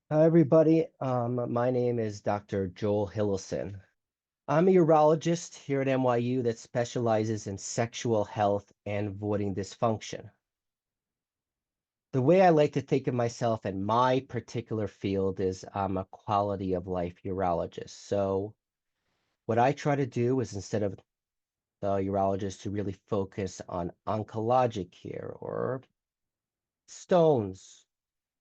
Hi, everybody. My name is Dr. Joel Hillelsohn. I'm a urologist here at NYU that specializes in sexual health and voiding dysfunction. The way I like to think of myself in my particular field is I'm a quality of life urologist. So what I try to do is instead of the urologist to really focus on oncologic care or stones,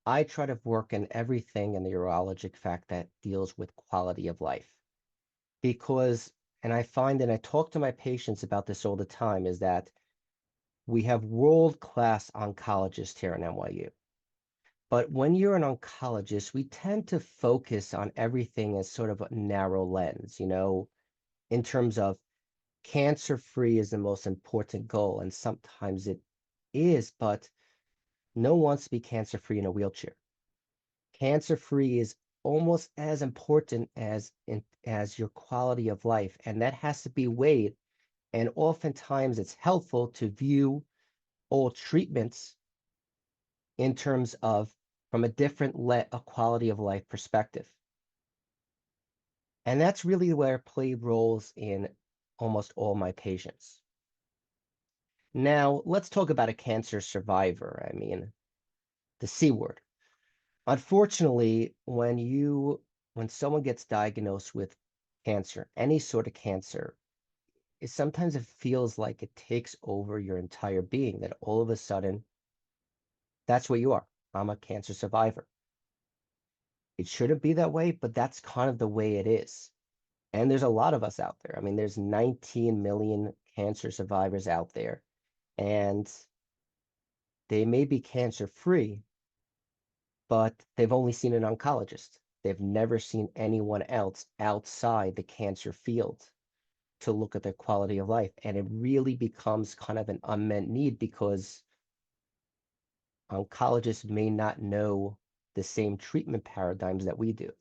I try to work in everything in the urologic fact that deals with quality of life. Because, and I find, and I talk to my patients about this all the time, is that we have world-class oncologists here in NYU. But when you're an oncologist, we tend to focus on everything as sort of a narrow lens, in terms of cancer-free is the most important goal. And sometimes it is, but no one wants to be cancer-free in a wheelchair. Cancer-free is almost as important as your quality of life, and that has to be weighed. And oftentimes it's helpful to view all treatments in terms of from a different a quality of life perspective. And that's really where play roles in almost all my patients. Now, let's talk about a cancer survivor. I mean, the C word. Unfortunately, when someone gets diagnosed with cancer, any sort of cancer, sometimes it feels like it takes over your entire being, that all of a sudden that's what you are. I'm a cancer survivor. It shouldn't be that way, but that's kind of the way it is. And there's a lot of us out there. I mean, there's 19 million cancer survivors out there, and they may be cancer free, but they've only seen an oncologist. They've never seen anyone else outside the cancer field to look at their quality of life. And it really becomes kind of an unmet need because oncologists may not know the same treatment paradigms that we do.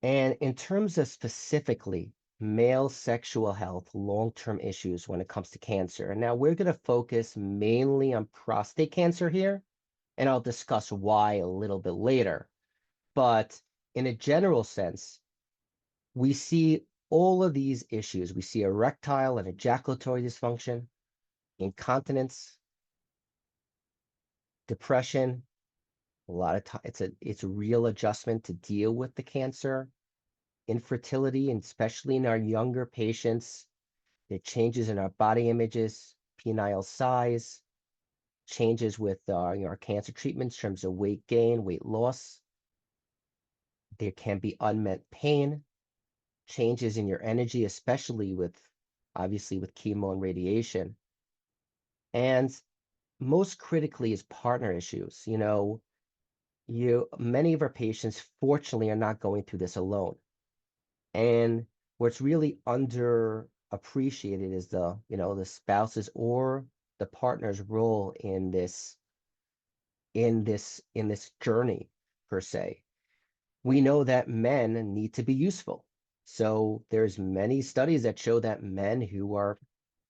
And in terms of specifically male sexual health, long-term issues when it comes to cancer, and now we're going to focus mainly on prostate cancer here, and I'll discuss why a little bit later. But in a general sense, we see all of these issues. We see erectile and ejaculatory dysfunction, incontinence, depression. A lot of time, it's a real adjustment to deal with the cancer, infertility, and especially in our younger patients, the changes in our body images, penile size, changes with our cancer treatments in terms of weight gain, weight loss. There can be unmet pain, changes in your energy, especially obviously with chemo and radiation. And most critically is partner issues. Many of our patients fortunately are not going through this alone. And what's really underappreciated is the spouse's or the partner's role in this journey per se. We know that men need to be useful. So there's many studies that show that men who are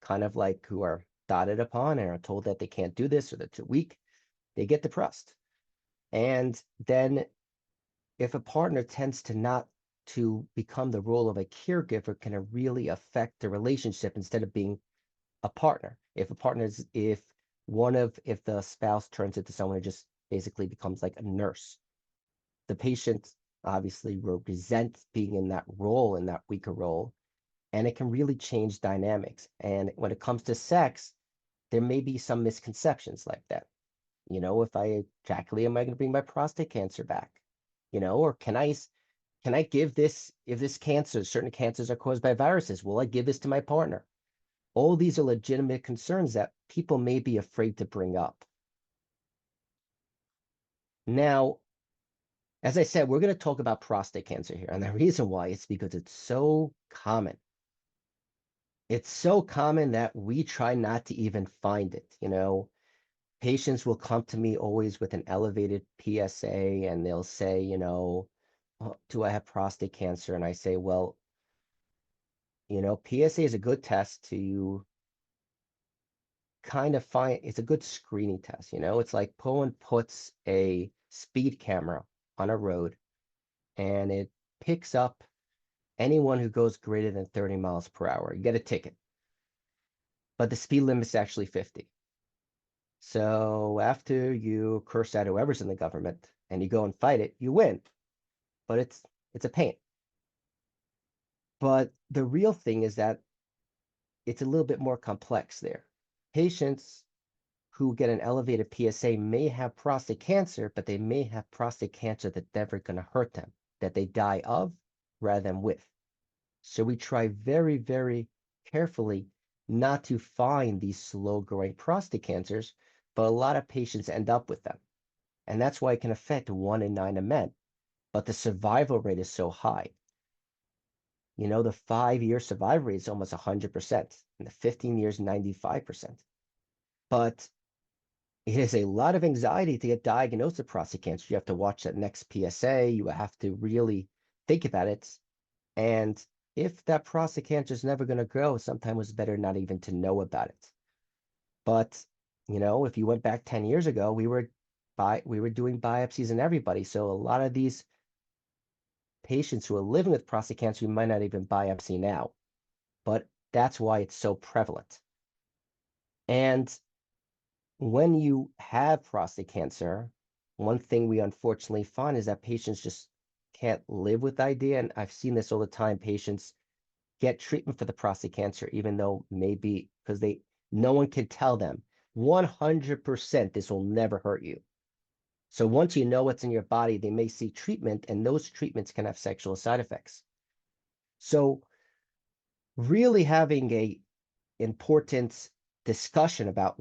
kind of like who are dotted upon and are told that they can't do this or they're too weak, they get depressed. And then if a partner tends to not to become the role of a caregiver, can it really affect the relationship instead of being a partner? If the spouse turns into someone who just basically becomes like a nurse, the patient obviously will resent being in that role, in that weaker role, and it can really change dynamics. And when it comes to sex, there may be some misconceptions like that. If I ejaculate, am I going to bring my prostate cancer back? Or can I give this, if this cancer, certain cancers are caused by viruses, will I give this to my partner? All these are legitimate concerns that people may be afraid to bring up. Now, as I said, we're going to talk about prostate cancer here. And the reason why is because it's so common. It's so common that we try not to even find it. Patients will come to me always with an elevated PSA and they'll say, "Oh, do I have prostate cancer?" And I say, well, PSA is a good test to kind of find it's a good screening test, you know? It's like Poland puts a speed camera on a road and it picks up anyone who goes greater than 30 miles per hour. You get a ticket, but the speed limit's actually 50. So after you curse out whoever's in the government and you go and fight it, you win. But it's a pain. But the real thing is that it's a little bit more complex there. Patients who get an elevated PSA may have prostate cancer, but they may have prostate cancer that's never going to hurt them, that they die of rather than with. So we try very, very carefully not to find these slow-growing prostate cancers, but a lot of patients end up with them. And that's why it can affect 1 in 9 of men. But the survival rate is so high. You know, the 5-year survival rate is almost 100%, and the 15 years, 95%. But it is a lot of anxiety to get diagnosed with prostate cancer. You have to watch that next PSA. You have to really think about it. And if that prostate cancer is never going to grow, sometimes it's better not even to know about it. But, you know, if you went back 10 years ago, we were doing biopsies in everybody. So a lot of these patients who are living with prostate cancer, you might not even biopsy now. But that's why it's so prevalent. And when you have prostate cancer, one thing we unfortunately find is that patients just can't live with the idea. And I've seen this all the time. Patients get treatment for the prostate cancer, even though maybe because no one can tell them 100% this will never hurt you. So once you know what's in your body, they may seek treatment, and those treatments can have sexual side effects. So really having a important discussion about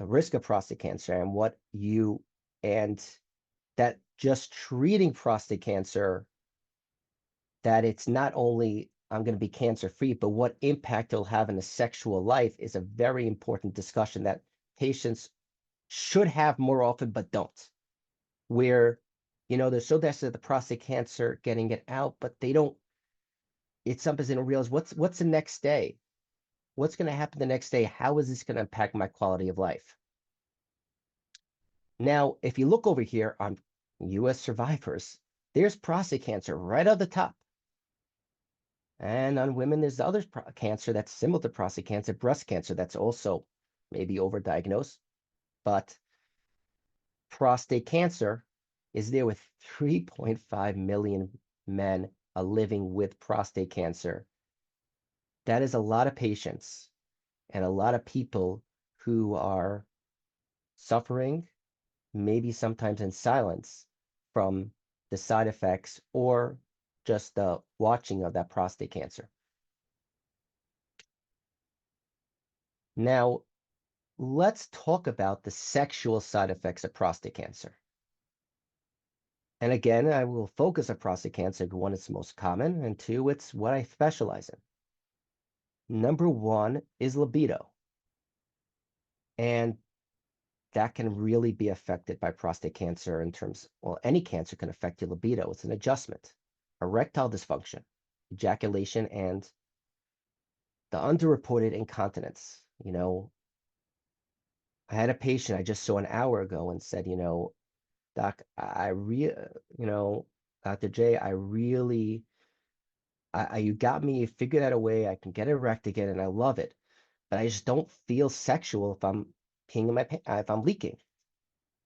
a risk of prostate cancer and that just treating prostate cancer, that it's not only I'm going to be cancer free, but what impact it'll have in a sexual life is a very important discussion that patients should have more often, but don't. Where, you know, they're so desperate the prostate cancer, getting it out, but it's something they don't realize what's the next day? What's going to happen the next day? How is this going to impact my quality of life? Now, if you look over here on US survivors, there's prostate cancer right at the top. And on women, there's the other cancer that's similar to prostate cancer, breast cancer, that's also maybe overdiagnosed. But prostate cancer is there with 3.5 million men living with prostate cancer. That is a lot of patients and a lot of people who are suffering, maybe sometimes in silence, from the side effects or just the watching of that prostate cancer. Now, let's talk about the sexual side effects of prostate cancer. And again, I will focus on prostate cancer. One, it's most common, and two, it's what I specialize in. Number one is libido. And that can really be affected by prostate cancer in terms, well, any cancer can affect your libido. It's an adjustment. Erectile dysfunction, ejaculation, and the underreported incontinence. You know, I had a patient I just saw an hour ago and said, you know, Doc, Dr. J, you got me, you figured out a way I can get erect again, and I love it, but I just don't feel sexual if I'm peeing in if I'm leaking.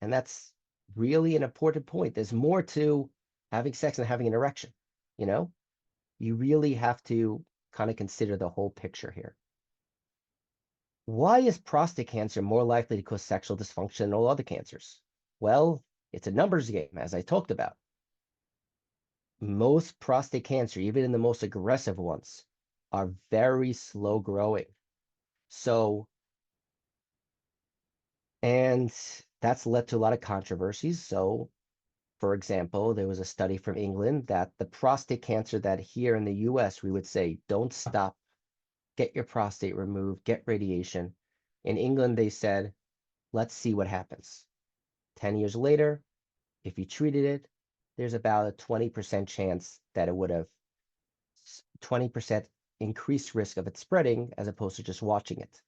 And that's really an important point. There's more to having sex than having an erection, you know? You really have to kind of consider the whole picture here. Why is prostate cancer more likely to cause sexual dysfunction than all other cancers? Well, it's a numbers game, as I talked about. Most prostate cancer, even in the most aggressive ones, are very slow growing. So, and that's led to a lot of controversies. So, for example, there was a study from England that the prostate cancer that here in the US, we would say, don't stop, get your prostate removed, get radiation. In England, they said, let's see what happens. 10 years later, if you treated it, there's about a 20% chance that it would have 20% increased risk of it spreading as opposed to just watching it.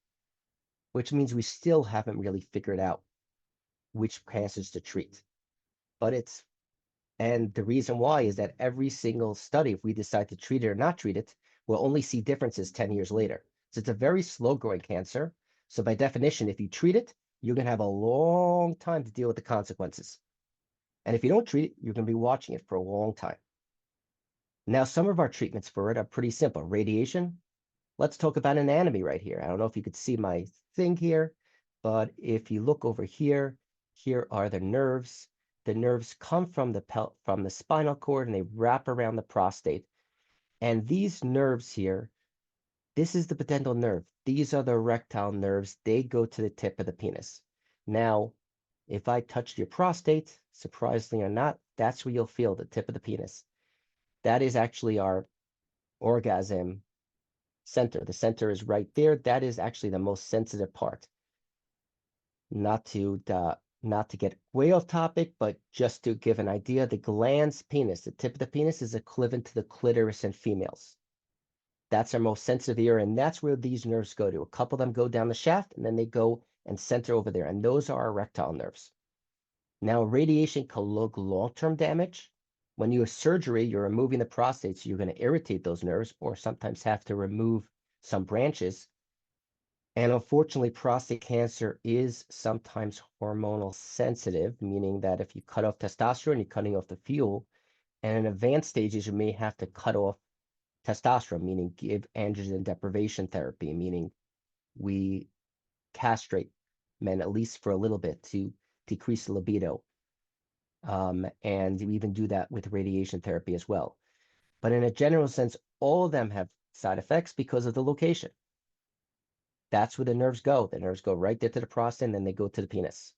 which means we still haven't really figured out which cancers to treat. And the reason why is that every single study, if we decide to treat it or not treat it, we'll only see differences 10 years later. So it's a very slow growing cancer. So by definition, if you treat it, you're going to have a long time to deal with the consequences. And if you don't treat it, you're going to be watching it for a long time. Now, some of our treatments for it are pretty simple. Radiation. Let's talk about anatomy right here. I don't know if you could see my thing here, but if you look over here, here are the nerves. The nerves come from the spinal cord and they wrap around the prostate. And these nerves here, this is the pudendal nerve. These are the erectile nerves. They go to the tip of the penis. Now, if I touched your prostate, surprisingly or not, that's where you'll feel the tip of the penis. That is actually our orgasm center. The center is right there. That is actually the most sensitive part. Not to get way off topic, but just to give an idea, the glans penis, the tip of the penis is equivalent to the clitoris in females. That's our most sensitive area, and that's where these nerves go to. A couple of them go down the shaft, and then they go and center over there, and those are our erectile nerves. Now, radiation can look long-term damage. When you have surgery, you're removing the prostate, so you're going to irritate those nerves, or sometimes have to remove some branches. And unfortunately, prostate cancer is sometimes hormonal sensitive, meaning that if you cut off testosterone, you're cutting off the fuel. And in advanced stages, you may have to cut off testosterone, meaning give androgen deprivation therapy, meaning we castrate men at least for a little bit to decrease the libido. And we even do that with radiation therapy as well. But in a general sense, all of them have side effects because of the location. That's where the nerves go. The nerves go right there to the prostate, and then they go to the penis.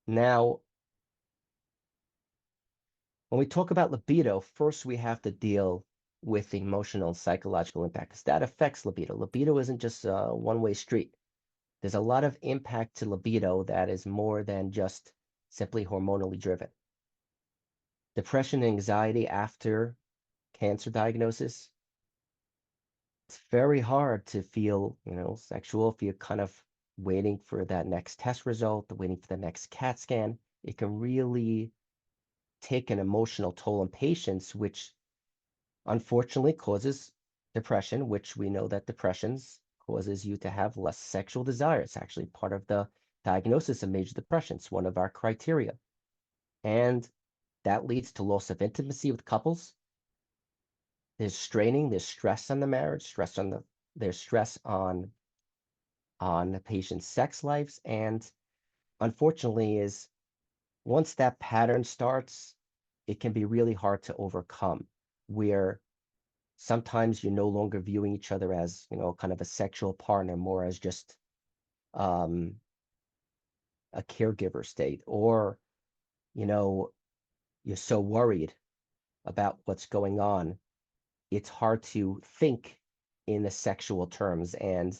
Now, when we talk about libido, first we have to deal with the emotional and psychological impact, because that affects libido. Libido isn't just a one-way street. There's a lot of impact to libido that is more than just simply hormonally driven. Depression and anxiety after cancer diagnosis. It's very hard to feel, sexual if you're kind of waiting for that next test result, waiting for the next CAT scan. It can really take an emotional toll on patients, which unfortunately causes depression, which we know that depressions causes you to have less sexual desire. It's actually part of the diagnosis of major depression. It's one of our criteria. And that leads to loss of intimacy with couples. There's straining, there's stress on the marriage, there's stress on the patient's sex lives. And unfortunately is once that pattern starts, it can be really hard to overcome, where sometimes you're no longer viewing each other as, kind of a sexual partner, more as just a caregiver state, or, you're so worried about what's going on, it's hard to think in the sexual terms. And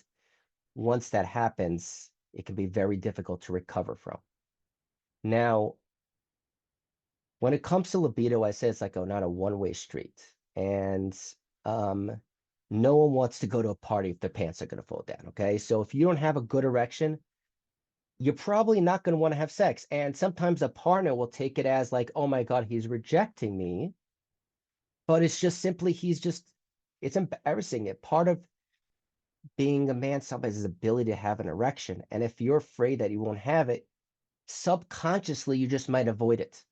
once that happens, it can be very difficult to recover from. Now, when it comes to libido, I say it's like not a one-way street. And no one wants to go to a party if their pants are going to fall down, okay? So if you don't have a good erection, you're probably not going to want to have sex. And sometimes a partner will take it as like, oh my God, he's rejecting me. But it's just simply, it's embarrassing. Part of being a man, somebody's ability to have an erection. And if you're afraid that you won't have it, subconsciously, you just might avoid it.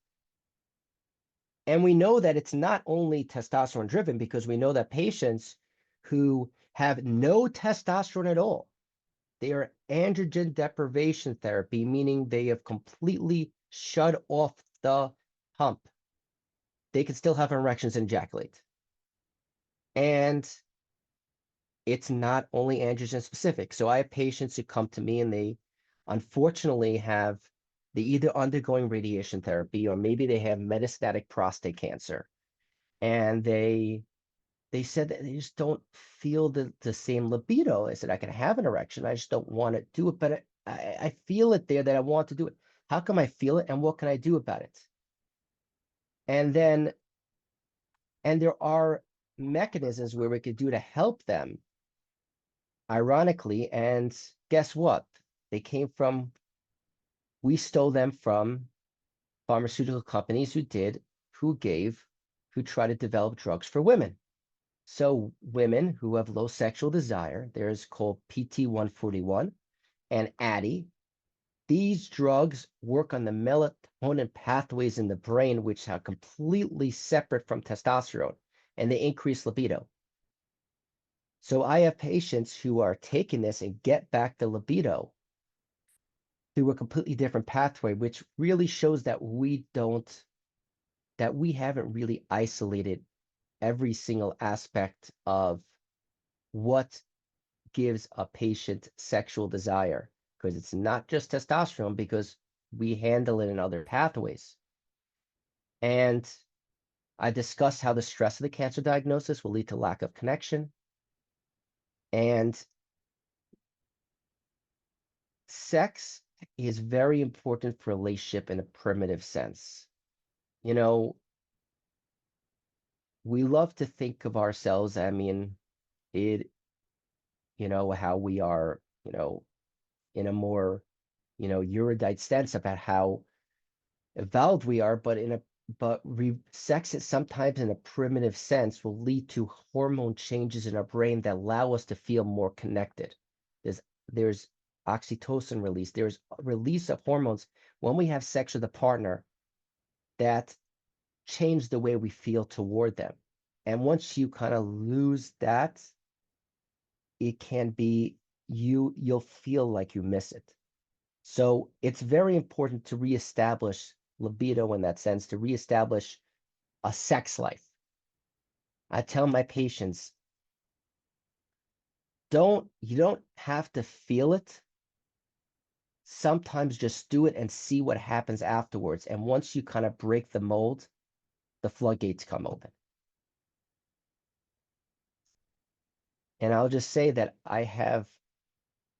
And we know that it's not only testosterone driven, because we know that patients who have no testosterone at all, they are androgen deprivation therapy, meaning they have completely shut off the pump. They can still have erections and ejaculate. And it's not only androgen specific. So I have patients who come to me and they unfortunately they either undergoing radiation therapy, or maybe they have metastatic prostate cancer. And they said that they just don't feel the same libido. I said, I can have an erection. I just don't want to do it. But I feel it there that I want to do it. How come I feel it, and what can I do about it? And there are mechanisms where we could do to help them ironically, and guess what? We stole them from pharmaceutical companies who try to develop drugs for women. So women who have low sexual desire, there's called PT-141 and Addy. These drugs work on the melatonin pathways in the brain, which are completely separate from testosterone, and they increase libido. So I have patients who are taking this and get back the libido through a completely different pathway, which really shows that we haven't really isolated every single aspect of what gives a patient sexual desire, because it's not just testosterone, because we handle it in other pathways. And I discussed how the stress of the cancer diagnosis will lead to lack of connection. And sex is very important for relationship in a primitive sense. You know, we love to think of ourselves, I mean, how we are, in a more, erudite sense about how evolved we are, sex is sometimes in a primitive sense will lead to hormone changes in our brain that allow us to feel more connected. There's oxytocin release, there's release of hormones when we have sex with a partner that change the way we feel toward them. And once you kind of lose that, it can be you'll feel like you miss it. So it's very important to reestablish libido in that sense, to reestablish a sex life. I tell my patients, you don't have to feel it. Sometimes just do it and see what happens afterwards. And once you kind of break the mold, the floodgates come open. And I'll just say that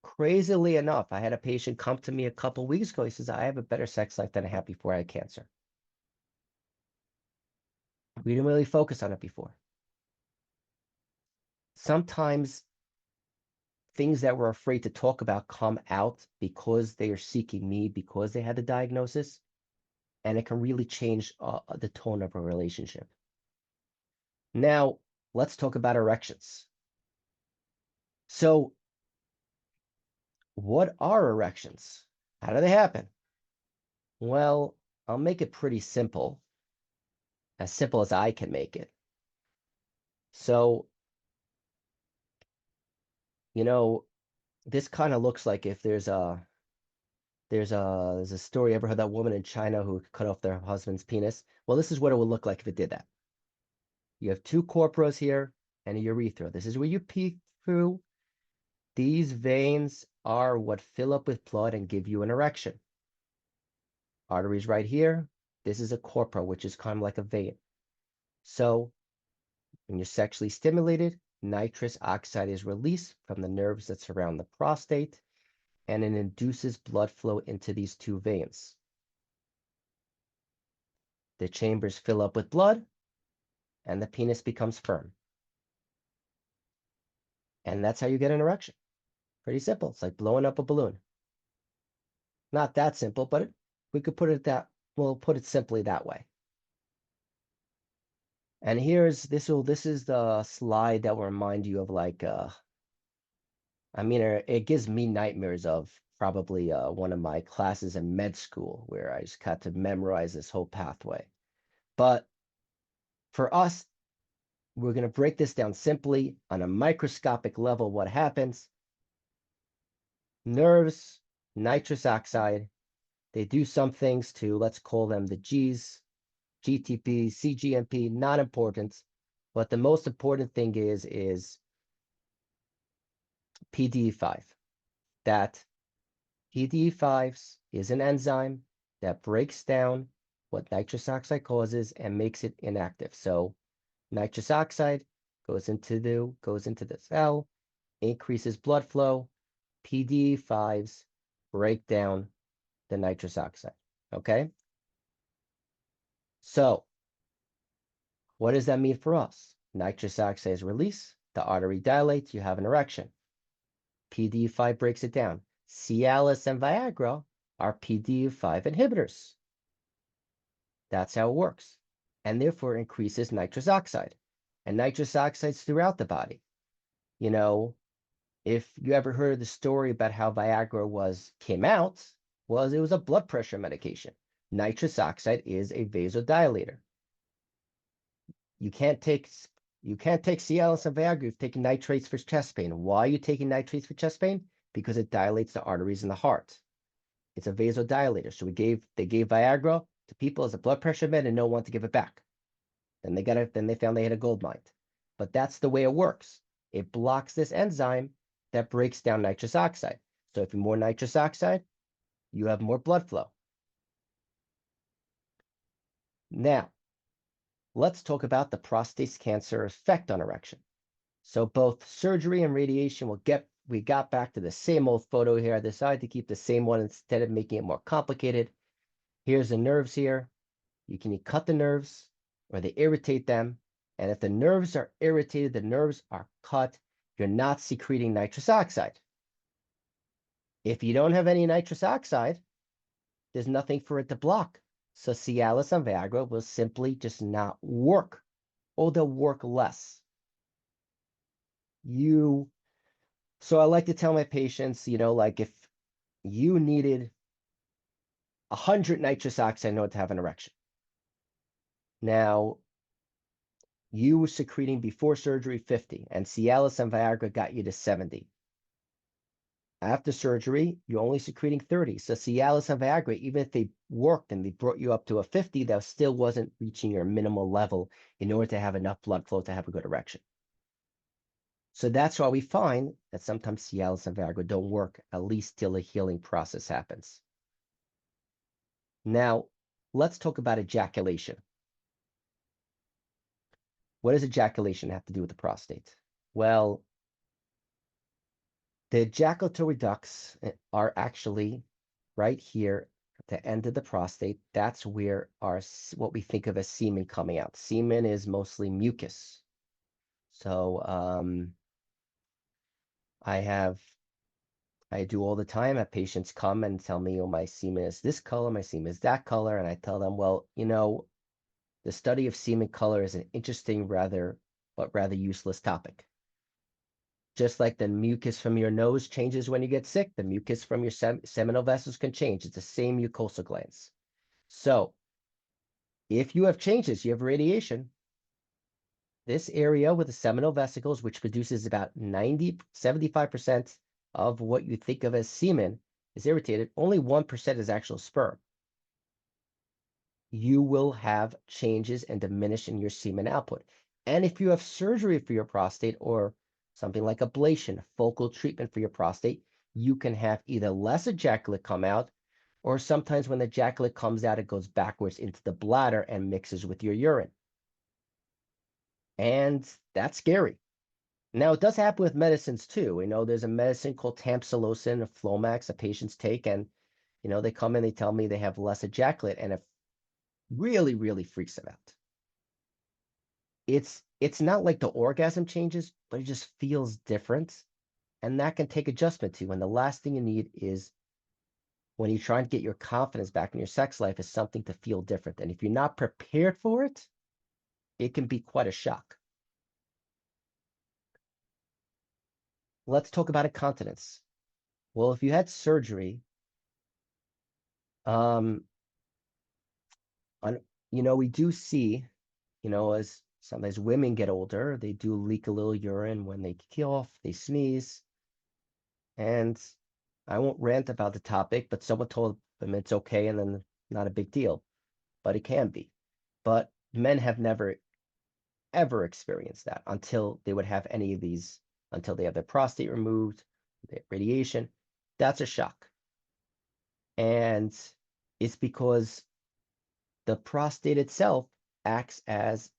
crazily enough, I had a patient come to me a couple weeks ago. He says, I have a better sex life than I had before I had cancer. We didn't really focus on it before. Sometimes things that we're afraid to talk about come out because they are seeking me, because they had the diagnosis, and it can really change the tone of a relationship. Now, let's talk about erections. So, what are erections? How do they happen? Well, I'll make it pretty simple as I can make it. So, this kind of looks like if there's a story, ever heard that woman in China who cut off their husband's penis? Well, this is what it would look like if it did that. You have two corporas here and a urethra. This is where you pee through. These veins are what fill up with blood and give you an erection. Arteries right here. This is a corpora, which is kind of like a vein. So when you're sexually stimulated, nitrous oxide is released from the nerves that surround the prostate, and it induces blood flow into these two veins. The chambers fill up with blood, and the penis becomes firm. And that's how you get an erection. Pretty simple. It's like blowing up a balloon. Not that simple, but we could we'll put it simply that way. And this is the slide that will remind you of it gives me nightmares of probably one of my classes in med school where I just got to memorize this whole pathway. But for us, we're going to break this down simply on a microscopic level. What happens? Nerves, nitrous oxide, they do some things to, let's call them the G's, GTP, CGMP, not important. But the most important thing is PDE5. That PDE5 is an enzyme that breaks down what nitrous oxide causes and makes it inactive. So nitrous oxide goes into the cell, increases blood flow. PDE5s break down the nitrous oxide. Okay? So what does that mean for us? Nitrous oxide is released, the artery dilates, you have an erection. PDE5 breaks it down. Cialis and Viagra are PDE5 inhibitors. That's how it works. And therefore increases nitrous oxide. And nitrous oxide's throughout the body. You know, if you ever heard the story about how Viagra came out, it was a blood pressure medication. Nitrous oxide is a vasodilator. You can't take Cialis and Viagra. You've taken nitrates for chest pain. Why are you taking nitrates for chest pain? Because it dilates the arteries in the heart. It's a vasodilator. So they gave Viagra to people as a blood pressure med, and no one wanted to give it back. Then they found they had a gold mine. But that's the way it works. It blocks this enzyme that breaks down nitrous oxide. So if you have more nitrous oxide, you have more blood flow. Now, let's talk about the prostate cancer effect on erection. So both surgery and radiation we got back to the same old photo here. I decided to keep the same one instead of making it more complicated. Here's the nerves here. You can cut the nerves or they irritate them. And if the nerves are irritated, the nerves are cut, you're not secreting nitrous oxide. If you don't have any nitrous oxide, there's nothing for it to block. So Cialis and Viagra will simply just not work, or they'll work less. So I like to tell my patients, like if you needed 100 nitrous oxide in order to have an erection. Now, you were secreting before surgery 50, and Cialis and Viagra got you to 70. After surgery, you're only secreting 30. So Cialis and Viagra, even if they worked and they brought you up to a 50, that still wasn't reaching your minimal level in order to have enough blood flow to have a good erection. So that's why we find that sometimes Cialis and Viagra don't work, at least till the healing process happens. Now, let's talk about ejaculation. What does ejaculation have to do with the prostate? Well, the ejaculatory ducts are actually right here at the end of the prostate. That's where what we think of as semen coming out. Semen is mostly mucus. So I do all the time. I have patients come and tell me, oh, my semen is this color, my semen is that color. And I tell them, well, the study of semen color is an interesting, but rather useless topic. Just like the mucus from your nose changes when you get sick, the mucus from your seminal vessels can change. It's the same mucosal glands. So if you have changes, you have radiation, this area with the seminal vesicles, which produces about 75% of what you think of as semen, is irritated. Only 1% is actual sperm. You will have changes and diminish in your semen output. And if you have surgery for your prostate or something like ablation, focal treatment for your prostate, you can have either less ejaculate come out, or sometimes when the ejaculate comes out, it goes backwards into the bladder and mixes with your urine. And that's scary. Now, it does happen with medicines too. We know there's a medicine called tamsulosin, or Flomax, that patients take, and they come in, they tell me they have less ejaculate, and it really, really freaks them out. It's not like the orgasm changes, but it just feels different. And that can take adjustment too. And the last thing you need is when you're trying to get your confidence back in your sex life is something to feel different. And if you're not prepared for it, it can be quite a shock. Let's talk about incontinence. Well, if you had surgery, we do see, as sometimes women get older, they do leak a little urine when they cough, they sneeze. And I won't rant about the topic, but someone told them it's okay and then not a big deal, but it can be. But men have never, ever experienced that until they would have any of these, until they have their prostate removed, they have radiation. That's a shock. And it's because the prostate itself has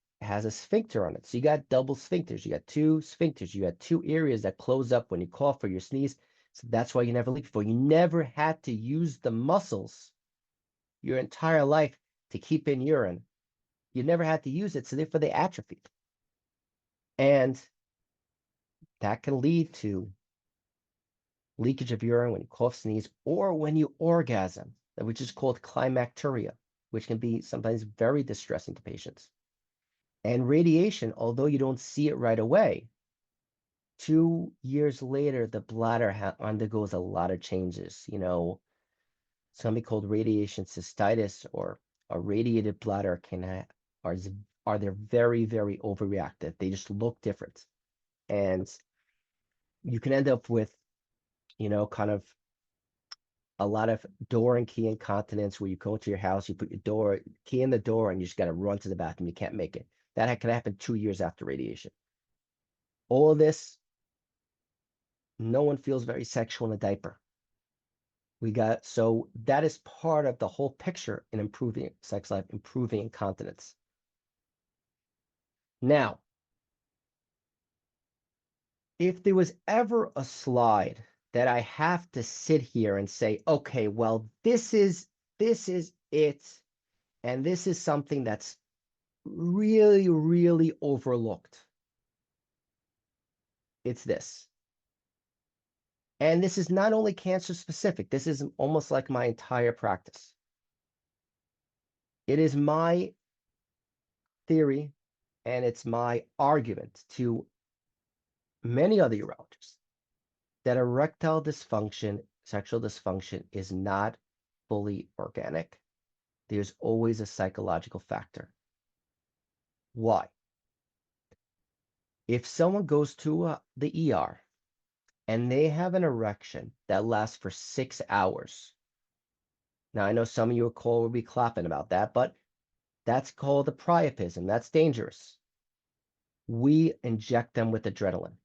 a sphincter on it. So you got double sphincters. You got two sphincters. You got two areas that close up when you cough or you sneeze. So that's why you never leaked before. You never had to use the muscles your entire life to keep in urine. You never had to use it, so therefore they atrophied. And that can lead to leakage of urine, when you cough, sneeze, or when you orgasm, which is called climacturia, which can be sometimes very distressing to patients. And radiation, although you don't see it right away, 2 years later, the bladder undergoes a lot of changes. Something called radiation cystitis or a radiated bladder are they're very, very overreactive. They just look different. And you can end up with, kind of a lot of door and key incontinence where you go to your house, you put your key in the door, and you just got to run to the bathroom. You can't make it. That can happen 2 years after radiation. All of this, no one feels very sexual in a diaper. So that is part of the whole picture in improving sex life, improving incontinence. Now, if there was ever a slide that I have to sit here and say, okay, well, this is it, and this is something that's really, really overlooked, it's this. And this is not only cancer specific, this is almost like my entire practice. It is my theory and it's my argument to many other urologists that erectile dysfunction, sexual dysfunction, is not fully organic. There's always a psychological factor. Why? If someone goes to the ER and they have an erection that lasts for 6 hours, now I know some of you will be clapping about that, but that's called a priapism. That's dangerous. We inject them with adrenaline.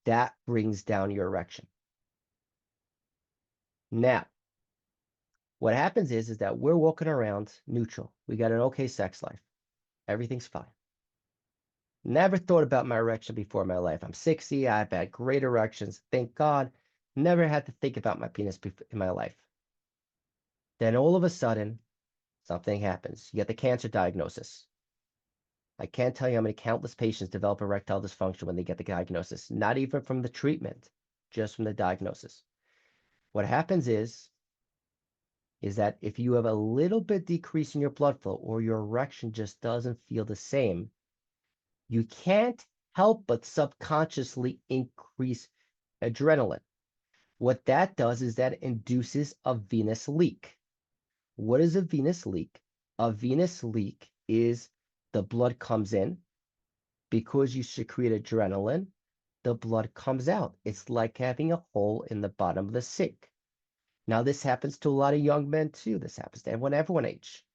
That brings down your erection. Now, what happens is that we're walking around neutral. We got an okay sex life. Everything's fine. Never thought about my erection before in my life. I'm 60. I've had great erections. Thank God. Never had to think about my penis in my life. Then all of a sudden, something happens. You get the cancer diagnosis. I can't tell you how many countless patients develop erectile dysfunction when they get the diagnosis, not even from the treatment, just from the diagnosis. What happens is that if you have a little bit decrease in your blood flow or your erection just doesn't feel the same, you can't help but subconsciously increase adrenaline. What that does is that induces a venous leak. What is a venous leak? A venous leak is the blood comes in. Because you secrete adrenaline, the blood comes out. It's like having a hole in the bottom of the sink. Now, this happens to a lot of young men too. This happens to everyone age.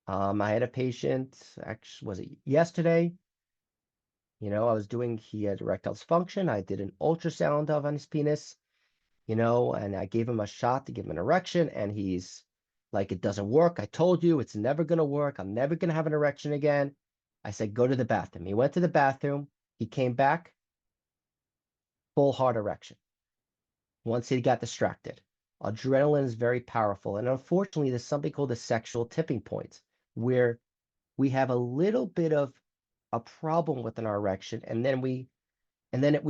I had a patient, actually, was it yesterday? He had erectile dysfunction. I did an ultrasound on his penis, and I gave him a shot to give him an erection, and he's like, it doesn't work. I told you it's never going to work. I'm never going to have an erection again. I said, go to the bathroom. He went to the bathroom. He came back, full heart erection. Once he got distracted. Adrenaline is very powerful. And unfortunately, there's something called a sexual tipping point where we have a little bit of a problem with an erection, and then we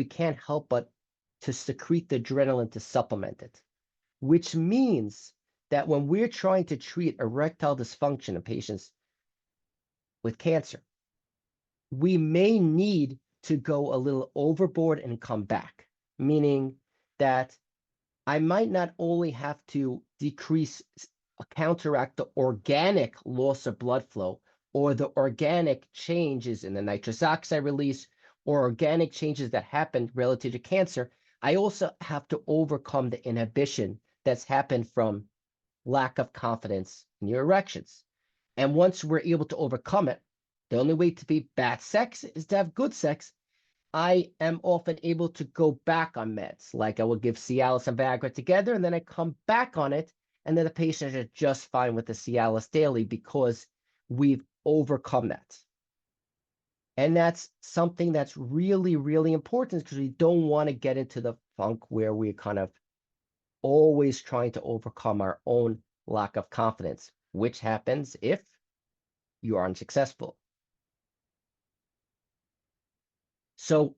can't help but to secrete the adrenaline to supplement it, which means that when we're trying to treat erectile dysfunction in patients with cancer, we may need to go a little overboard and come back, meaning that I might not only have to counteract the organic loss of blood flow or the organic changes in the nitrous oxide release or organic changes that happen relative to cancer, I also have to overcome the inhibition that's happened from lack of confidence in your erections. And once we're able to overcome it, the only way to be bad sex is to have good sex. I am often able to go back on meds. Like I will give Cialis and Viagra together, and then I come back on it, and then the patient is just fine with the Cialis daily because we've overcome that. And that's something that's really, really important because we don't want to get into the funk where we're kind of always trying to overcome our own lack of confidence, which happens if you are unsuccessful. So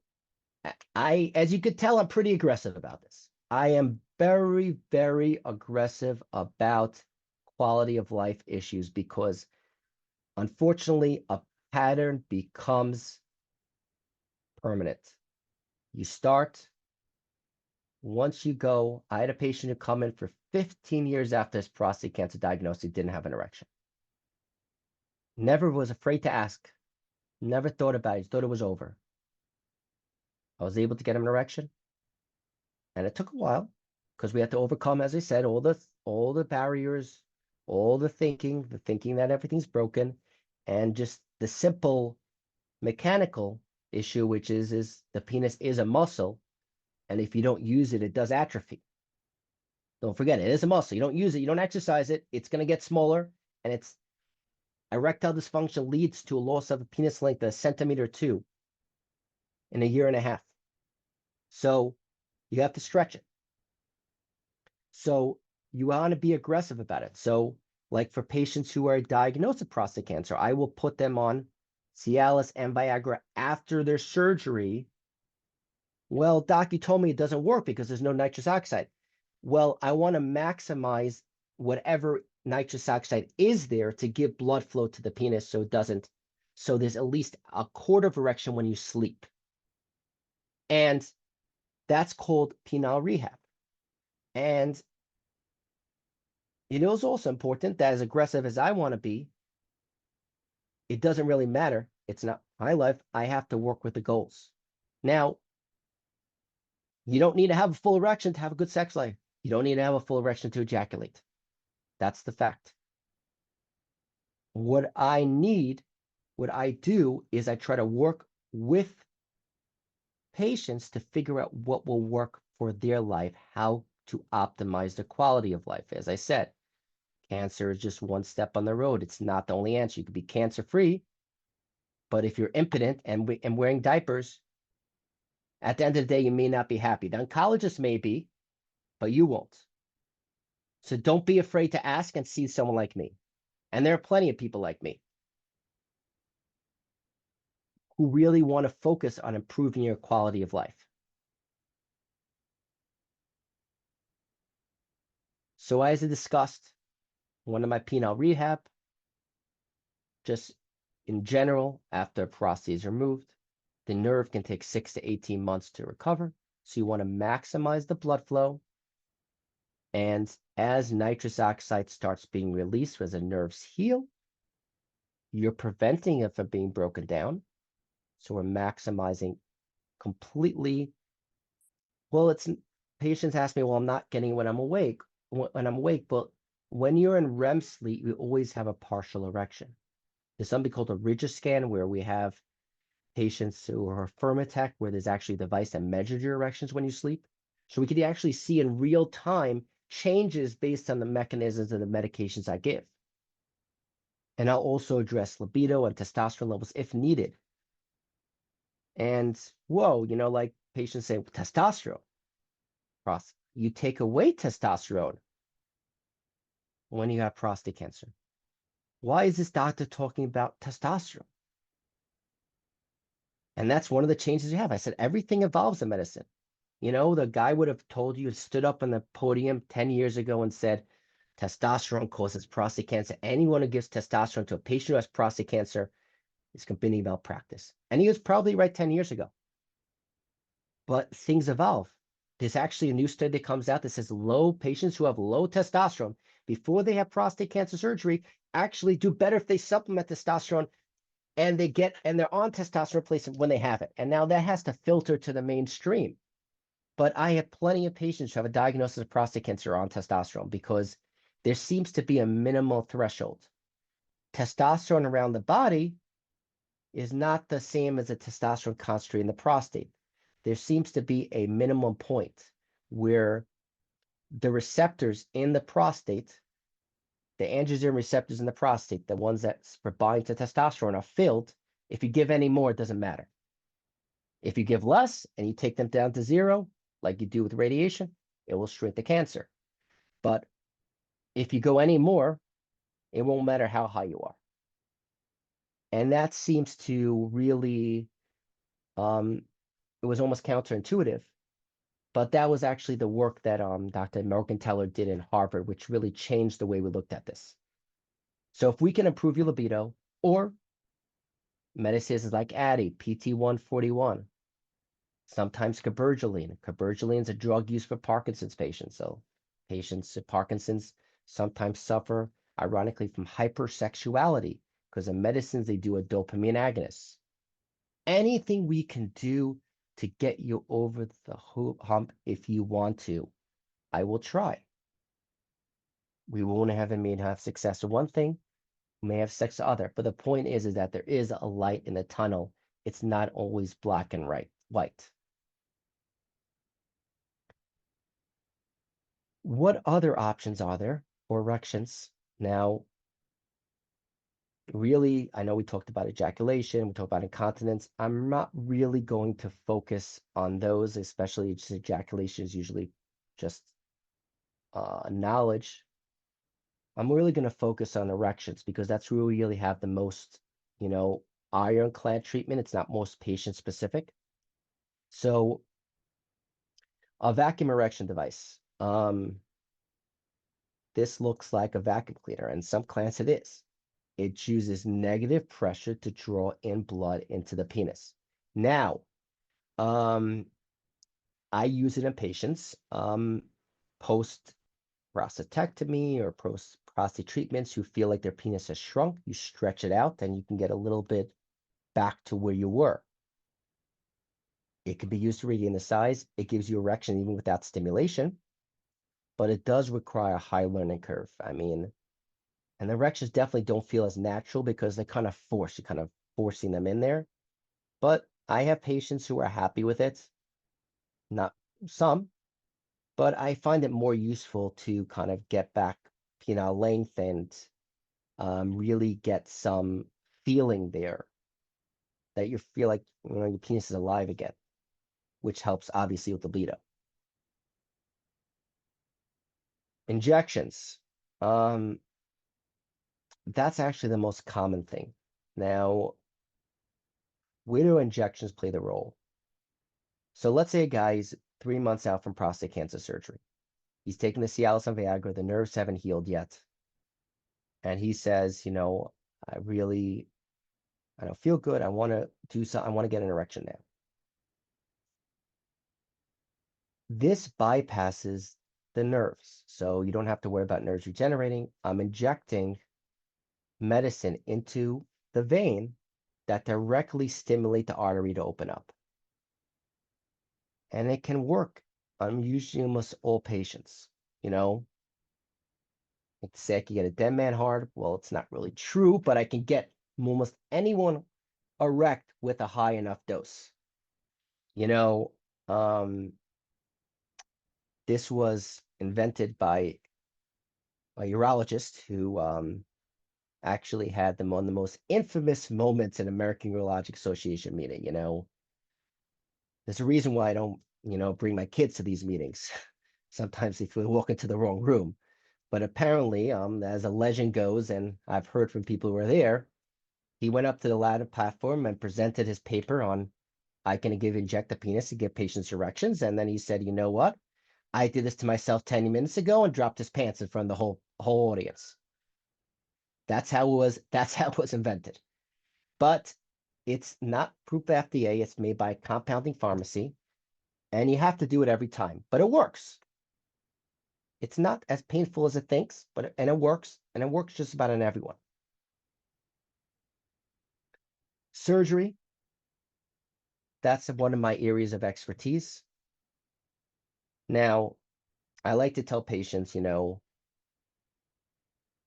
As you could tell, I'm pretty aggressive about this. I am very, very aggressive about quality of life issues because unfortunately, a pattern becomes permanent. You start, once you go, I had a patient who come in for 15 years after his prostate cancer diagnosis, he didn't have an erection. Never was afraid to ask, never thought about it, thought it was over. I was able to get him an erection, and it took a while because we had to overcome, as I said, all the barriers, all the thinking that everything's broken, and just the simple mechanical issue, which is the penis is a muscle, and if you don't use it, it does atrophy. Don't forget, it is a muscle. You don't use it, you don't exercise it, it's going to get smaller, and it's erectile dysfunction leads to a loss of a penis length a centimeter or two in a year and a half. So you have to stretch it. So you want to be aggressive about it. So like for patients who are diagnosed with prostate cancer, I will put them on Cialis and Viagra after their surgery. Well, doc, you told me it doesn't work because there's no nitrous oxide. Well, I want to maximize whatever nitrous oxide is there to give blood flow to the penis so it doesn't, so there's at least a quarter of erection when you sleep. And that's called penile rehab. And it's also important that as aggressive as I want to be, it doesn't really matter. It's not my life. I have to work with the goals. Now, you don't need to have a full erection to have a good sex life. You don't need to have a full erection to ejaculate. That's the fact. What I do is I try to work with patients to figure out what will work for their life, how to optimize the quality of life. As I said, cancer is just one step on the road. It's not the only answer. You could be cancer-free, but if you're impotent and wearing diapers, at the end of the day, you may not be happy. The oncologist may be, but you won't. So don't be afraid to ask and see someone like me. And there are plenty of people like me who really want to focus on improving your quality of life. So as I discussed, one of my penile rehab, just in general, after a prostate is removed, the nerve can take 6 to 18 months to recover. So you want to maximize the blood flow. And as nitrous oxide starts being released as the nerves heal, you're preventing it from being broken down. So we're maximizing completely. Well, patients ask me, well, I'm not getting when I'm awake. But when you're in REM sleep, you always have a partial erection. There's something called a Rigiscan where we have patients who are Firmatech, where there's actually a device that measures your erections when you sleep. So we could actually see in real time changes based on the mechanisms and the medications I give. And I'll also address libido and testosterone levels if needed. And whoa, like patients say, testosterone. You take away testosterone when you have prostate cancer. Why is this doctor talking about testosterone? And that's one of the changes you have. I said, everything evolves in medicine. The guy would have told you, stood up on the podium 10 years ago and said, testosterone causes prostate cancer. Anyone who gives testosterone to a patient who has prostate cancer is committing malpractice. And he was probably right 10 years ago. But things evolve. There's actually a new study that comes out that says patients who have low testosterone before they have prostate cancer surgery actually do better if they supplement testosterone and they're on testosterone replacement when they have it. And now that has to filter to the mainstream. But I have plenty of patients who have a diagnosis of prostate cancer on testosterone because there seems to be a minimal threshold. Testosterone around the body is not the same as a testosterone concentrate in the prostate. There seems to be a minimum point where the receptors in the prostate, the androgen receptors in the prostate, the ones that bind to testosterone, are filled. If you give any more, it doesn't matter. If you give less and you take them down to zero, like you do with radiation, it will shrink the cancer. But if you go any more, it won't matter how high you are. And that seems to really it was almost counterintuitive, but that was actually the work that Dr. Morgenthaler did in Harvard, which really changed the way we looked at this. So if we can improve your libido, or medicines like Addy, PT-141, sometimes cabergoline. Cabergoline is a drug used for Parkinson's patients. So patients with Parkinson's sometimes suffer, ironically, from hypersexuality because in medicines they do a dopamine agonist. Anything we can do to get you over the hump if you want to, I will try. We won't have success with one thing, we may have sex with other. But the point is that there is a light in the tunnel. It's not always black and white. What other options are there for erections? Now, really, I know we talked about ejaculation, we talked about incontinence. I'm not really going to focus on those, especially just ejaculation is usually just knowledge. I'm really going to focus on erections because that's where we really have the most, ironclad treatment. It's not most patient specific. So a vacuum erection device. This looks like a vacuum cleaner, and some clients it is. It uses negative pressure to draw in blood into the penis. Now, I use it in patients post prostatectomy or post prostate treatments who feel like their penis has shrunk. You stretch it out, and you can get a little bit back to where you were. It can be used to regain the size. It gives you erection even without stimulation, but it does require a high learning curve. I mean, and the erections definitely don't feel as natural because they kind of force, you're kind of forcing them in there. But I have patients who are happy with it, not some, but I find it more useful to kind of get back penile length and really get some feeling there that you feel like your penis is alive again, which helps obviously with the libido. Injections. That's actually the most common thing. Now, where do injections play the role? So let's say a guy's 3 months out from prostate cancer surgery. He's taking the Cialis and Viagra, the nerves haven't healed yet. And he says, I don't feel good. I want to do something. I want to get an erection now. This bypasses the nerves. So you don't have to worry about nerves regenerating. I'm injecting medicine into the vein that directly stimulate the artery to open up. And it can work on usually almost all patients, Like say I can get a dead man hard. Well, it's not really true, but I can get almost anyone erect with a high enough dose. This was invented by a urologist who actually had one of the most infamous moments in American Urologic Association meeting. There's a reason why I don't, bring my kids to these meetings. Sometimes they feel walk into the wrong room. But apparently, as a legend goes, and I've heard from people who were there, he went up to the ladder platform and presented his paper on I can inject the penis to give patients erections. And then he said, you know what? I did this to myself 10 minutes ago and dropped his pants in front of the whole audience. That's how it was invented. But it's not approved by FDA. It's made by a compounding pharmacy, and you have to do it every time. But it works. It's not as painful as it thinks, and it works just about on everyone. Surgery, that's one of my areas of expertise. Now, I like to tell patients,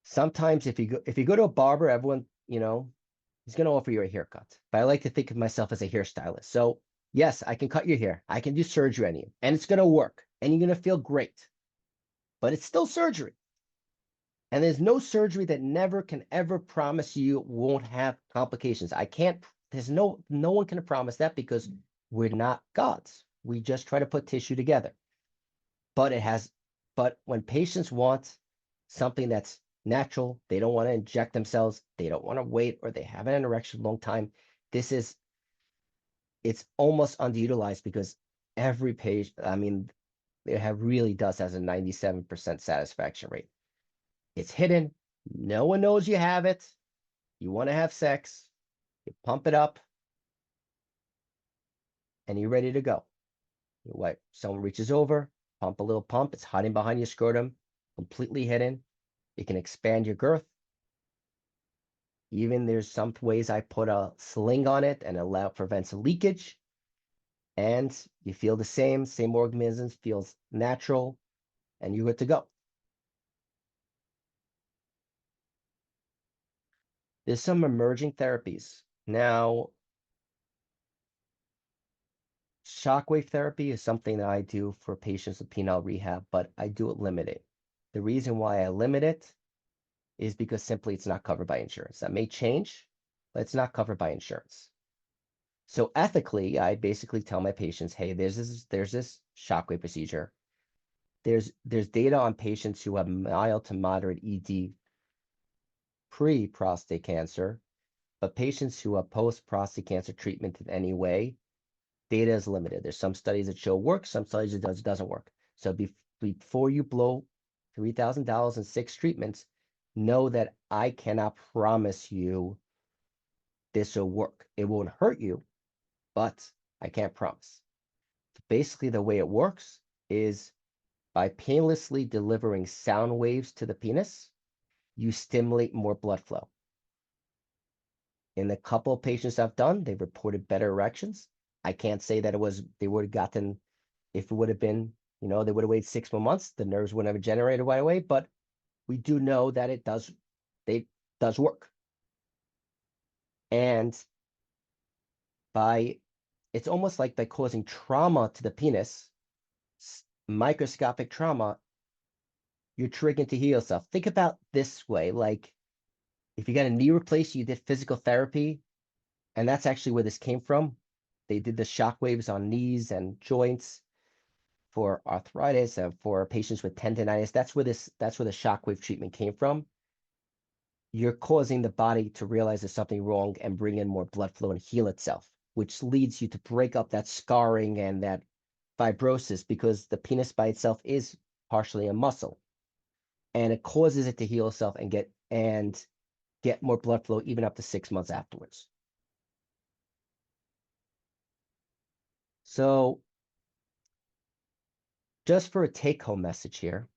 sometimes if you go to a barber, everyone, he's going to offer you a haircut. But I like to think of myself as a hairstylist. So yes, I can cut your hair. I can do surgery on you, and it's going to work, and you're going to feel great. But it's still surgery. And there's no surgery that never can ever promise you won't have complications. There's no one can promise that because we're not gods. We just try to put tissue together. But when patients want something that's natural, they don't want to inject themselves, they don't want to wait, or they haven't had an erection a long time, this is it's almost underutilized because every patient, I mean, really does has a 97% satisfaction rate. It's hidden. No one knows you have it. You want to have sex. You pump it up, and you're ready to go. What? Someone reaches over, pump a little pump. It's hiding behind your scrotum, completely hidden. You can expand your girth. Even there's some ways I put a sling on it and prevents leakage. And you feel the same organisms, feels natural, and you're good to go. There's some emerging therapies. Now, shockwave therapy is something that I do for patients with penile rehab, but I do it limited. The reason why I limit it is because simply it's not covered by insurance. That may change, but it's not covered by insurance. So ethically, I basically tell my patients, hey, there's this shockwave procedure. There's data on patients who have mild to moderate ED pre-prostate cancer, but patients who have post-prostate cancer treatment in any way, data is limited. There's some studies that show works, some studies that doesn't work. So before you blow $3,000 in 6 treatments, know that I cannot promise you this will work. It won't hurt you, but I can't promise. Basically, the way it works is by painlessly delivering sound waves to the penis, you stimulate more blood flow. In the couple of patients I've done, they've reported better erections. I can't say that they would have gotten, if it would have been, they would have waited 6 more months, the nerves wouldn't have generated right away, but we do know that it does work. And it's almost like by causing trauma to the penis, microscopic trauma, you're triggering to heal yourself. Think about this way, like if you got a knee replaced, you did physical therapy, and that's actually where this came from. They did the shock waves on knees and joints for arthritis and for patients with tendonitis. That's where the shockwave treatment came from. You're causing the body to realize there's something wrong and bring in more blood flow and heal itself, which leads you to break up that scarring and that fibrosis, because the penis by itself is partially a muscle, and it causes it to heal itself and get more blood flow even up to 6 months afterwards. So just for a take-home message here,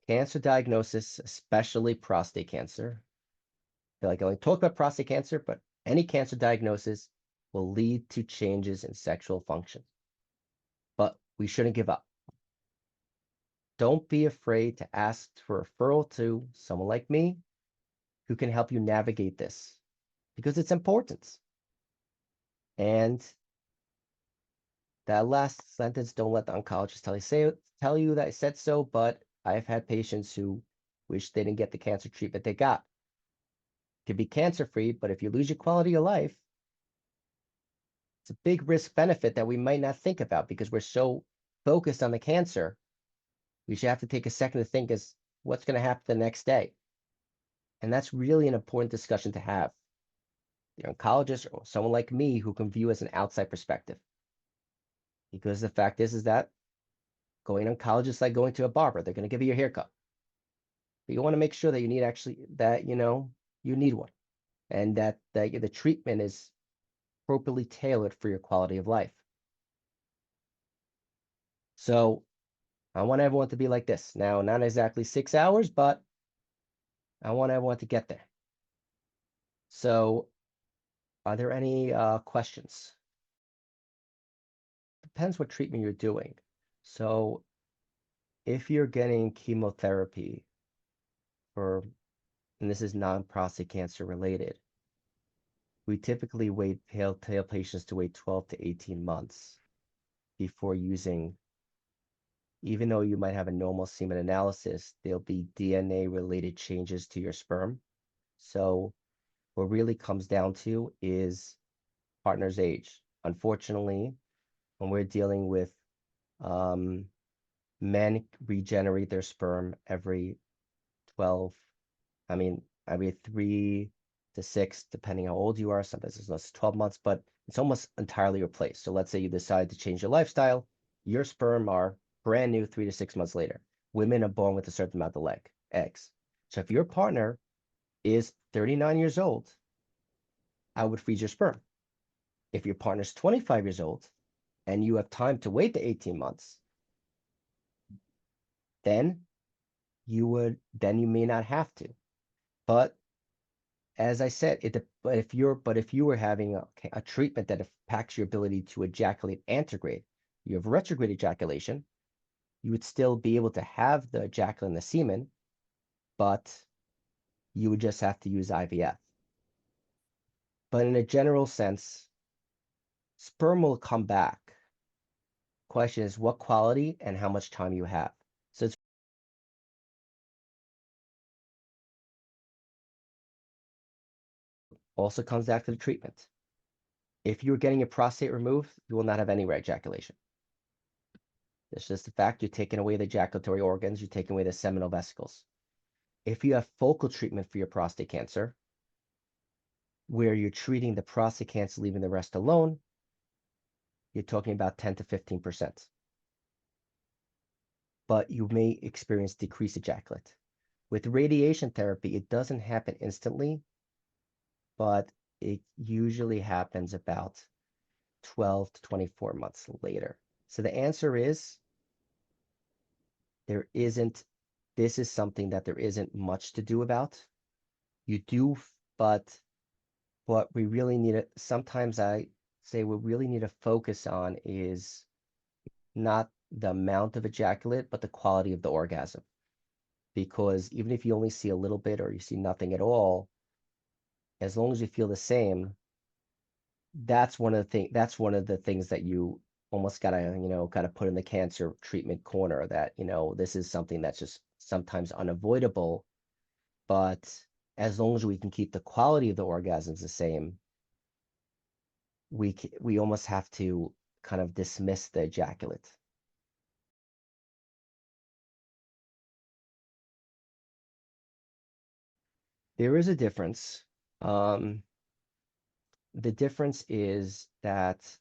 cancer diagnosis, especially prostate cancer, I feel like I only talk about prostate cancer, but any cancer diagnosis will lead to changes in sexual function. But we shouldn't give up. Don't be afraid to ask for referral to someone like me who can help you navigate this, because it's important. And that last sentence, don't let the oncologist tell you that I said so, but I've had patients who wish they didn't get the cancer treatment they got. It could be cancer-free, but if you lose your quality of life, it's a big risk benefit that we might not think about because we're so focused on the cancer. We should have to take a second to think as what's going to happen the next day. And that's really an important discussion to have. The oncologist or someone like me who can view as an outside perspective. Because the fact is that going to oncologist is like going to a barber. They're going to give you a haircut. But you want to make sure that you need one. And that the treatment is appropriately tailored for your quality of life. So I want everyone to be like this. Now, not exactly 6 hours, but I want everyone to get there. So are there any questions? Depends what treatment you're doing. So if you're getting chemotherapy and this is non-prostate cancer related, we typically tell patients to wait 12 to 18 months before using, even though you might have a normal semen analysis, there'll be DNA related changes to your sperm. So what really comes down to is partner's age. Unfortunately, when we're dealing with men regenerate their sperm every 12, every 3 to 6, depending how old you are. Sometimes it's less than 12 months, but it's almost entirely replaced. So let's say you decide to change your lifestyle, your sperm are brand new 3 to 6 months later. Women are born with a certain amount of eggs. So if your partner is 39 years old, I would freeze your sperm. If your partner's 25 years old and you have time to wait the 18 months, then you may not have to. But as I said, but if you were having a treatment that impacts your ability to ejaculate antegrade, you have retrograde ejaculation, you would still be able to have the ejaculate and the semen, but you would just have to use IVF. But in a general sense, sperm will come back. Question is what quality and how much time you have. So it also comes back to the treatment. If you're getting your prostate removed, you will not have any ejaculation. It's just the fact you're taking away the ejaculatory organs, you're taking away the seminal vesicles. If you have focal treatment for your prostate cancer, where you're treating the prostate cancer, leaving the rest alone, you're talking about 10 to 15%. But you may experience decreased ejaculate. With radiation therapy, it doesn't happen instantly, but it usually happens about 12 to 24 months later. So the answer is this is something that there isn't much to do about. You do, but what we really need to, sometimes I say what we really need to focus on is not the amount of ejaculate, but the quality of the orgasm. Because even if you only see a little bit or you see nothing at all, as long as you feel the same, that's one of the things that you almost gotta put in the cancer treatment corner, that this is something that's just sometimes unavoidable, but as long as we can keep the quality of the orgasms the same, we almost have to kind of dismiss the ejaculate. There is a difference. The difference is that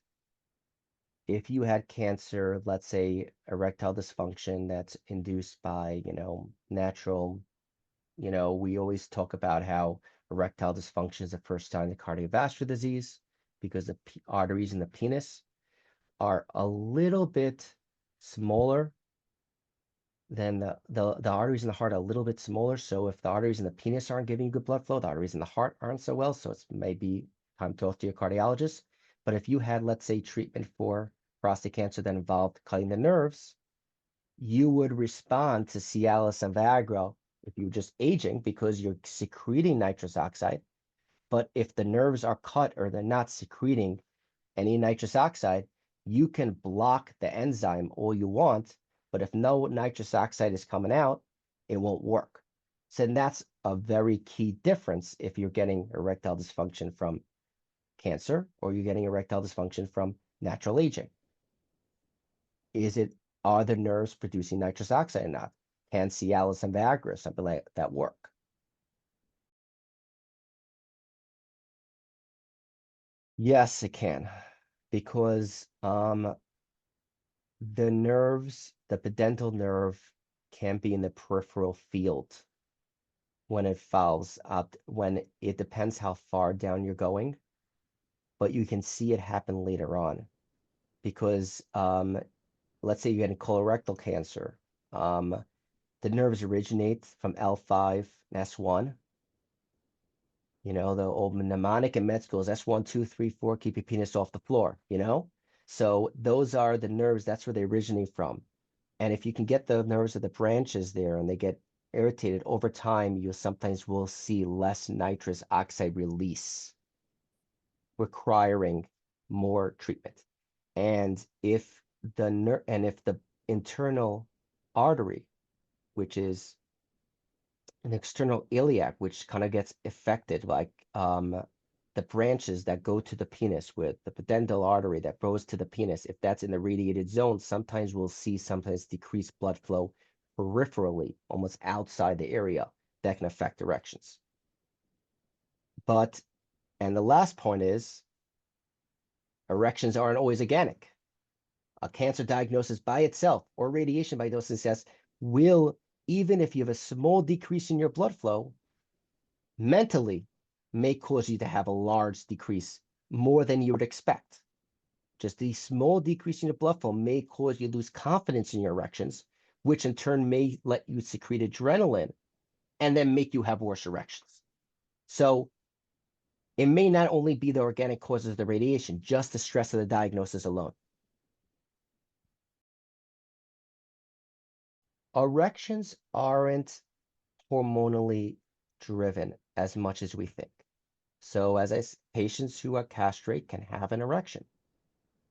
if you had cancer, let's say erectile dysfunction that's induced by, natural, we always talk about how erectile dysfunction is the first sign of cardiovascular disease because the arteries in the penis are a little bit smaller than the arteries in the heart are a little bit smaller. So if the arteries in the penis aren't giving you good blood flow, the arteries in the heart aren't so well. So it's maybe time to talk to your cardiologist. But if you had, let's say, treatment for prostate cancer that involved cutting the nerves, you would respond to Cialis and Viagra if you're just aging because you're secreting nitrous oxide. But if the nerves are cut or they're not secreting any nitrous oxide, you can block the enzyme all you want, but if no nitrous oxide is coming out, it won't work. So that's a very key difference if you're getting erectile dysfunction from cancer or you're getting erectile dysfunction from natural aging. Are the nerves producing nitrous oxide or not? Can Cialis and Viagra, something like that, work? Yes, it can, because the nerves, the pudendal nerve can be in the peripheral field when it fouls up, when it depends how far down you're going, but you can see it happen later on because let's say you had colorectal cancer. The nerves originate from L5 and S1. The old mnemonic in med school is S1, 2, 3, 4, keep your penis off the floor, So those are the nerves, that's where they originate from. And if you can get the nerves of the branches there and they get irritated over time, you sometimes will see less nitrous oxide release, requiring more treatment. And if the internal artery, which is an external iliac, which kind of gets affected, like the branches that go to the penis with the pudendal artery that goes to the penis, if that's in the radiated zone, sometimes we'll see sometimes decreased blood flow peripherally, almost outside the area, that can affect erections. And the last point is erections aren't always organic. A cancer diagnosis by itself or radiation diagnosis will, even if you have a small decrease in your blood flow, mentally may cause you to have a large decrease, more than you would expect. Just the small decrease in your blood flow may cause you to lose confidence in your erections, which in turn may let you secrete adrenaline and then make you have worse erections. So it may not only be the organic causes of the radiation, just the stress of the diagnosis alone. Erections aren't hormonally driven as much as we think. So patients who are castrate can have an erection.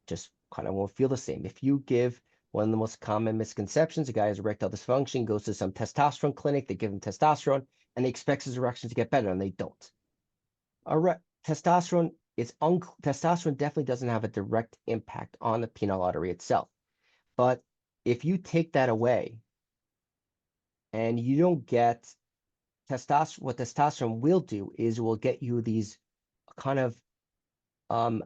Just kind of won't feel the same. If you give one of the most common misconceptions, a guy has erectile dysfunction, goes to some testosterone clinic, they give him testosterone, and they expect his erections to get better, and they don't. Testosterone testosterone definitely doesn't have a direct impact on the penile artery itself. But if you take that away and you don't get testosterone, what testosterone will do is it will get you these kind of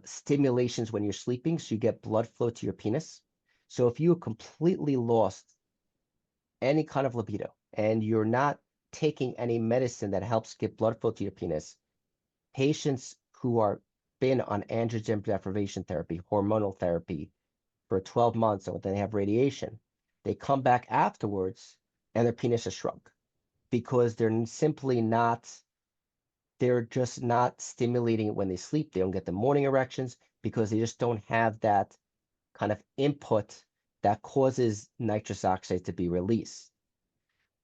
stimulations when you're sleeping, so you get blood flow to your penis. So if you completely lost any kind of libido and you're not taking any medicine that helps get blood flow to your penis, patients who are been on androgen deprivation therapy, hormonal therapy for 12 months, and then they have radiation, they come back afterwards and their penis is shrunk because they're just not stimulating it when they sleep. They don't get the morning erections because they just don't have that kind of input that causes nitrous oxide to be released.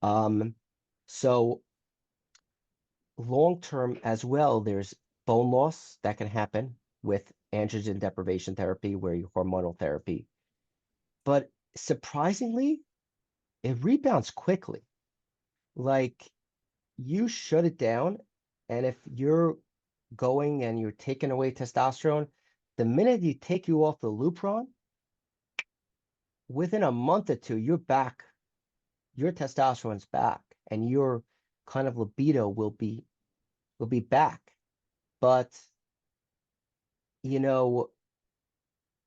So long term as well, there's bone loss that can happen with androgen deprivation therapy, where you hormonal therapy. But surprisingly, it rebounds quickly. Like you shut it down, and if you're going and you're taking away testosterone, the minute you take you off the Lupron, within a month or two, you're back. Your testosterone's back, and your kind of libido will be back. But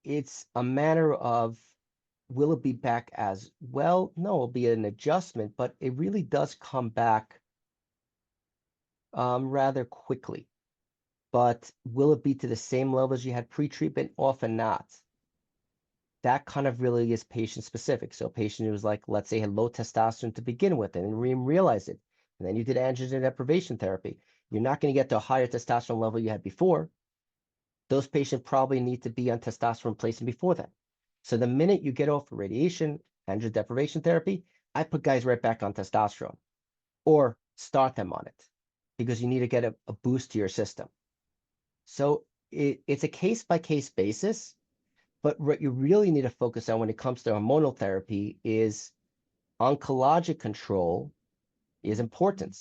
it's a matter of, will it be back as well? No, it'll be an adjustment, but it really does come back rather quickly. But will it be to the same levels you had pre-treatment? Often not. That kind of really is patient specific. So a patient who's like, let's say, had low testosterone to begin with and realize it, and then you did androgen deprivation therapy, you're not going to get to a higher testosterone level you had before. Those patients probably need to be on testosterone replacement before that. So the minute you get off of radiation, androgen deprivation therapy, I put guys right back on testosterone or start them on it because you need to get a boost to your system. So it's a case-by-case basis, but what you really need to focus on when it comes to hormonal therapy is oncologic control is important.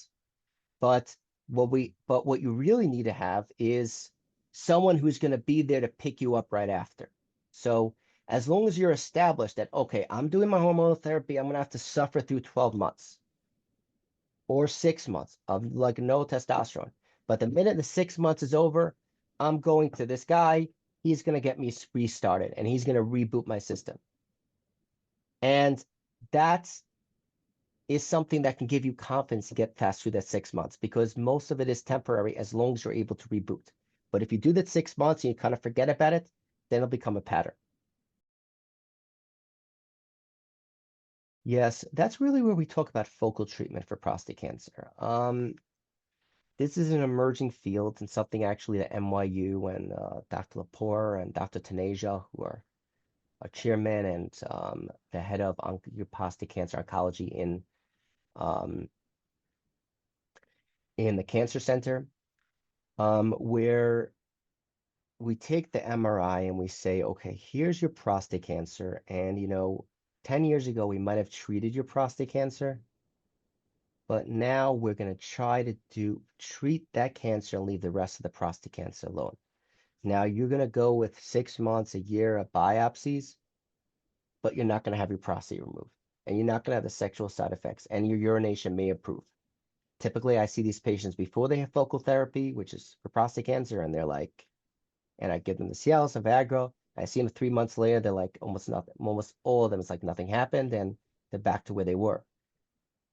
But what you really need to have is someone who's going to be there to pick you up right after. So as long as you're established that, okay, I'm doing my hormonal therapy, I'm going to have to suffer through 12 months or 6 months of like no testosterone. But the minute the 6 months is over, I'm going to this guy. He's going to get me restarted and he's going to reboot my system. And that's is something that can give you confidence to get past through that 6 months, because most of it is temporary as long as you're able to reboot. But if you do that 6 months and you kind of forget about it, then it'll become a pattern. Yes, that's really where we talk about focal treatment for prostate cancer. This is an emerging field and something actually that NYU and Dr. Lepore and Dr. Taneja, who are a chairman and the head of prostate cancer oncology in the cancer center, where we take the MRI and we say, okay, here's your prostate cancer. And, 10 years ago, we might have treated your prostate cancer, but now we're going to try to treat that cancer and leave the rest of the prostate cancer alone. Now you're going to go with 6 months, a year of biopsies, but you're not going to have your prostate removed and you're not going to have the sexual side effects and your urination may improve. typically I see these patients before they have focal therapy, which is for prostate cancer, and they're like, and I give them the Cialis and Viagra. I see them 3 months later, they're like almost nothing, almost all of them, it's like nothing happened, and they're back to where they were.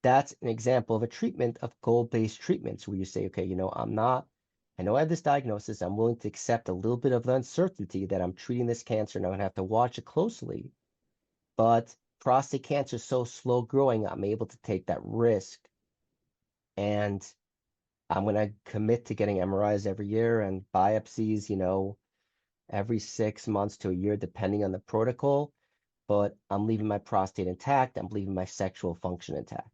That's an example of a treatment of goal-based treatments where you say, okay, I know I have this diagnosis. I'm willing to accept a little bit of the uncertainty that I'm treating this cancer and I'm going to have to watch it closely. But prostate cancer is so slow growing, I'm able to take that risk. And I'm going to commit to getting MRIs every year and biopsies, every 6 months to a year, depending on the protocol. But I'm leaving my prostate intact. I'm leaving my sexual function intact.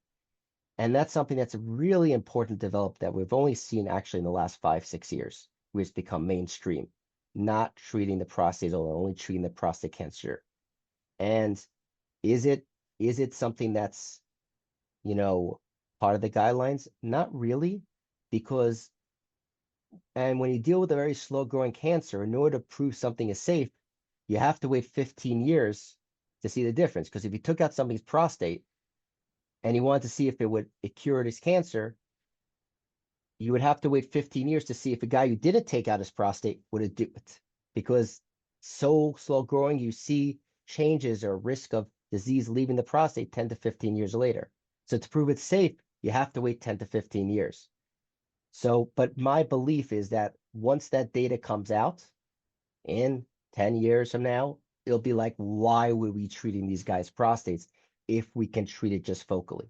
And that's something that's really important to develop that we've only seen actually in the last 5, 6 years, where it's become mainstream, not treating the prostate alone, only treating the prostate cancer. And is it something that's, part of the guidelines? Not really, because and when you deal with a very slow growing cancer, in order to prove something is safe, you have to wait 15 years to see the difference. Because if you took out somebody's prostate and you wanted to see if it cured his cancer, you would have to wait 15 years to see if a guy who didn't take out his prostate would it do it. Because so slow growing, you see changes or risk of disease leaving the prostate 10 to 15 years later. So to prove it's safe, you have to wait 10 to 15 years. So, but my belief is that once that data comes out in 10 years from now, it'll be like, why were we treating these guys' prostates if we can treat it just focally?